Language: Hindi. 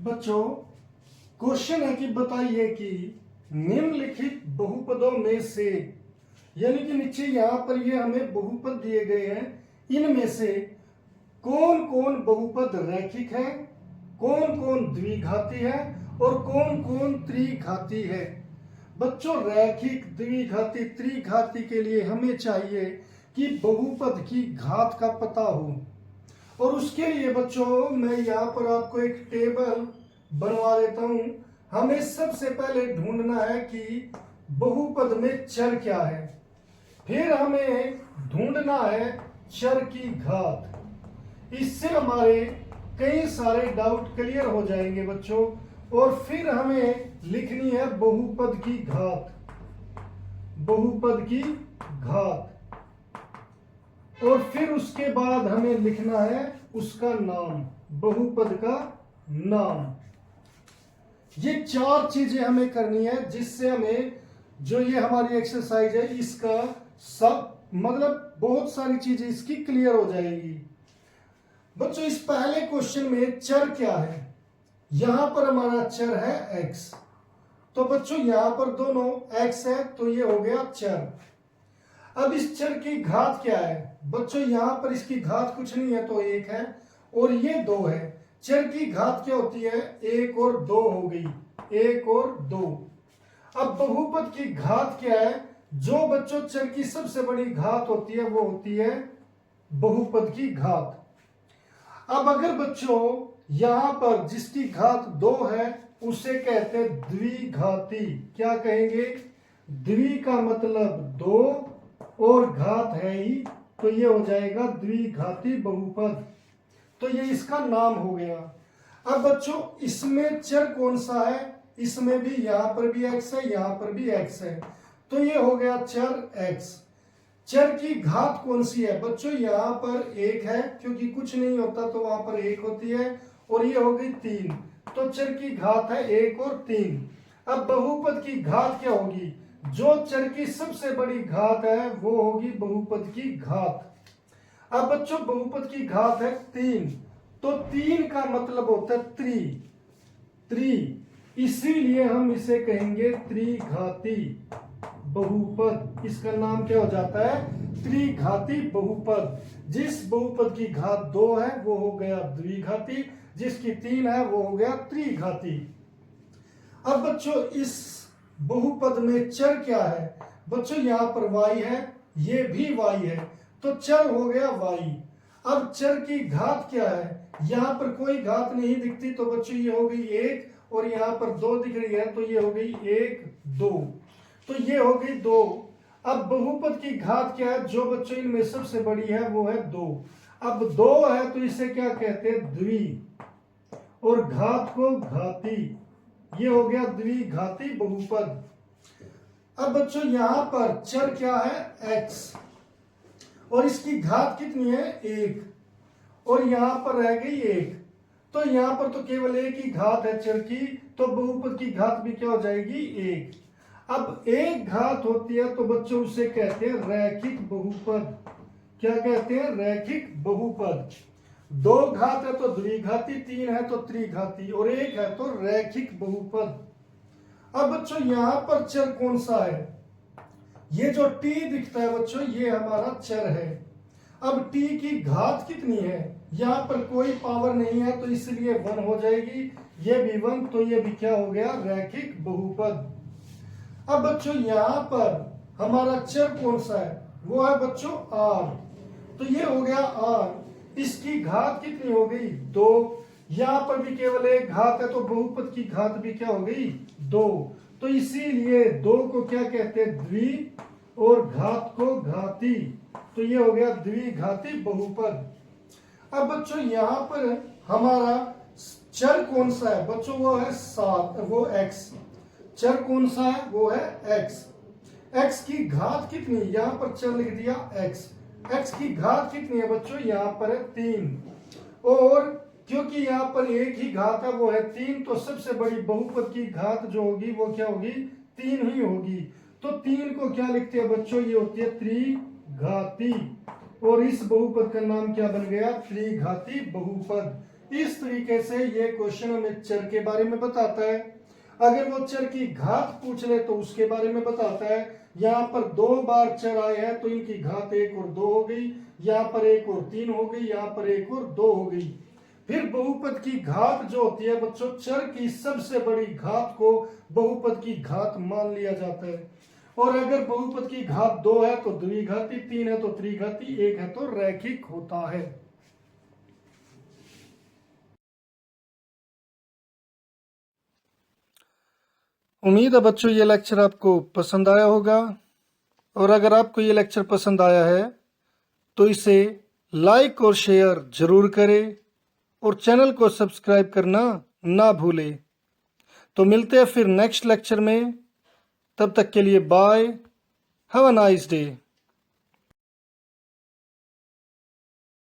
बच्चों, क्वेश्चन है कि बताइए कि निम्नलिखित बहुपदों में से, यानी कि नीचे यहाँ पर ये हमें बहुपद दिए गए हैं, इनमें से कौन कौन बहुपद रैखिक है, कौन कौन द्विघाती है और कौन कौन त्रिघाती है। बच्चों, रैखिक, द्विघाती, त्रिघाती के लिए हमें चाहिए कि बहुपद की घात का पता हो। और उसके लिए बच्चों मैं यहाँ पर आपको एक टेबल बनवा देता हूं। हमें सबसे पहले ढूंढना है कि बहुपद में चर क्या है, फिर हमें ढूंढना है चर की घात। इससे हमारे कई सारे डाउट क्लियर हो जाएंगे बच्चों। और फिर हमें लिखनी है बहुपद की घात, बहुपद की घात। और फिर उसके बाद हमें लिखना है उसका नाम, बहुपद का नाम। ये चार चीजें हमें करनी है, जिससे हमें जो ये हमारी एक्सरसाइज है इसका सब मतलब बहुत सारी चीजें इसकी क्लियर हो जाएगी। बच्चों, इस पहले क्वेश्चन में चर क्या है? यहां पर हमारा चर है x। तो बच्चों यहां पर दोनों x है, तो ये हो गया चर। अब इस चर की घात क्या है? बच्चों यहां पर इसकी घात कुछ नहीं है, तो 1 है और ये 2 है। चर की घात क्या होती है? 1 और 2 हो गई, 1 और 2। अब बहुपद की घात क्या है? जो बच्चों चर की सबसे बड़ी घात होती है वो होती है बहुपद की घात। अब अगर बच्चों यहां पर जिसकी घात 2 है उसे कहते हैं द्विघाती। क्या कहेंगे? द्वि का मतलब 2 और घात है ही, तो ये हो जाएगा द्विघाती बहुपद। तो ये इसका नाम हो गया। अब बच्चों इसमें चर कौन सा है? इसमें भी यहां पर भी x है, यहां पर भी x है, तो ये हो गया चर x। चर की घात कौन सी है? बच्चों यहां पर 1 है, क्योंकि कुछ नहीं होता तो वहां पर 1 होती है, और ये हो गई 3, तो चर की घात है 1 और 3। अब बहुपद की घात क्या होगी? जो चर की सबसे बड़ी घात है वो होगी बहुपद की घात। अब बच्चों बहुपद की घात है 3, तो 3 का मतलब होता है त्रि, इसीलिए हम इसे कहेंगे त्रिघाती बहुपद। इसका नाम क्या हो जाता है? त्रिघाती बहुपद। जिस बहुपद की घात 2 है वो हो गया द्विघाती, जिसकी 3 है वो हो गया त्रिघाती। अब बच्चों इस बहुपद में चर क्या है? बच्चों यहां पर y है, ये भी y है, तो चर हो गया y। अब चर की घात क्या है? यहां पर कोई घात नहीं दिखती, तो बच्चों ये हो गई 1, और यहां पर 2 दिख रही है, तो ये हो गई 1 2, तो ये हो गई 2। अब बहुपद की घात क्या है? जो बच्चों इनमें सबसे बड़ी है वो है 2। अब 2 है तो इसे क्या कहते हैं? द्वि, और घात को घाती, ये हो गया द्विघाती बहुपद। अब बच्चों यहां पर चर क्या है? x, और इसकी घात कितनी है? 1, और यहां पर रह गई 1, तो यहां पर तो केवल एक ही घात है चर की, तो बहुपद की घात भी क्या हो जाएगी? 1। अब एक घात होती है तो बच्चों उसे कहते हैं रैखिक बहुपद। क्या कहते हैं? रैखिक बहुपद। 2 घात है तो द्विघाती, 3 है तो त्रिघाती, और 1 है तो रैखिक बहुपद। अब बच्चों यहां पर चर कौन सा है? ये जो t दिखता है बच्चों, ये हमारा चर है। अब t की घात कितनी है? यहां पर कोई पावर नहीं है, तो इसलिए 1 हो जाएगी, ये भी 1, तो ये भी क्या हो गया? रैखिक बहुपद। अब बच्चों यहां पर हमारा चर कौन सा है? वो है बच्चों r, तो ये हो गया r। इसकी घात कितनी हो गई? 2। यहां पर भी केवल एक घात है, तो बहुपद की घात भी क्या हो गई? 2, तो इसीलिए 2 को क्या कहते हैं? द्वि, और घात को घाती, तो ये हो गया द्विघाती बहुपद। अब बच्चों यहां पर हमारा चर कौन सा है? बच्चों वो है 7, वो x। चर कौन सा है? वो है x। x की घात कितनी? यहां पर चर लिख दिया x। x की घात कितनी है बच्चों? यहां पर है 3, और क्योंकि यहां पर एक ही घात है वो है 3, तो सबसे बड़ी बहुपद की घात जो होगी वो क्या होगी? 3 ही होगी। तो 3 को क्या लिखते हैं बच्चों? ये होती है त्रिघाती, और इस बहुपद का नाम क्या बन गया? त्रिघाती बहुपद। इस तरीके से ये क्वेश्चन हमें चर के बारे में बताता है। अगर वो चर की घात पूछ ले तो उसके बारे में बताता है। यहाँ पर 2 बार चर आए हैं तो इनकी घात 1 और 2 हो गई, यहाँ पर 1 और 3 हो गई, यहाँ पर 1 और 2 हो गई। फिर बहुपद की घात जो होती है बच्चों, चर की सबसे बड़ी घात को बहुपद की घात मान लिया जाता है। और अगर बहुपद की घात 2 है तो द्विघाती, 3 है तो त्रिघाती, 1 है तो रैखिक होता है। उम्मीद है बच्चों ये लेक्चर आपको पसंद आया होगा, और अगर आपको ये लेक्चर पसंद आया है तो इसे लाइक और शेयर जरूर करें और चैनल को सब्सक्राइब करना ना भूलें। तो मिलते हैं फिर नेक्स्ट लेक्चर में, तब तक के लिए bye, have a nice day.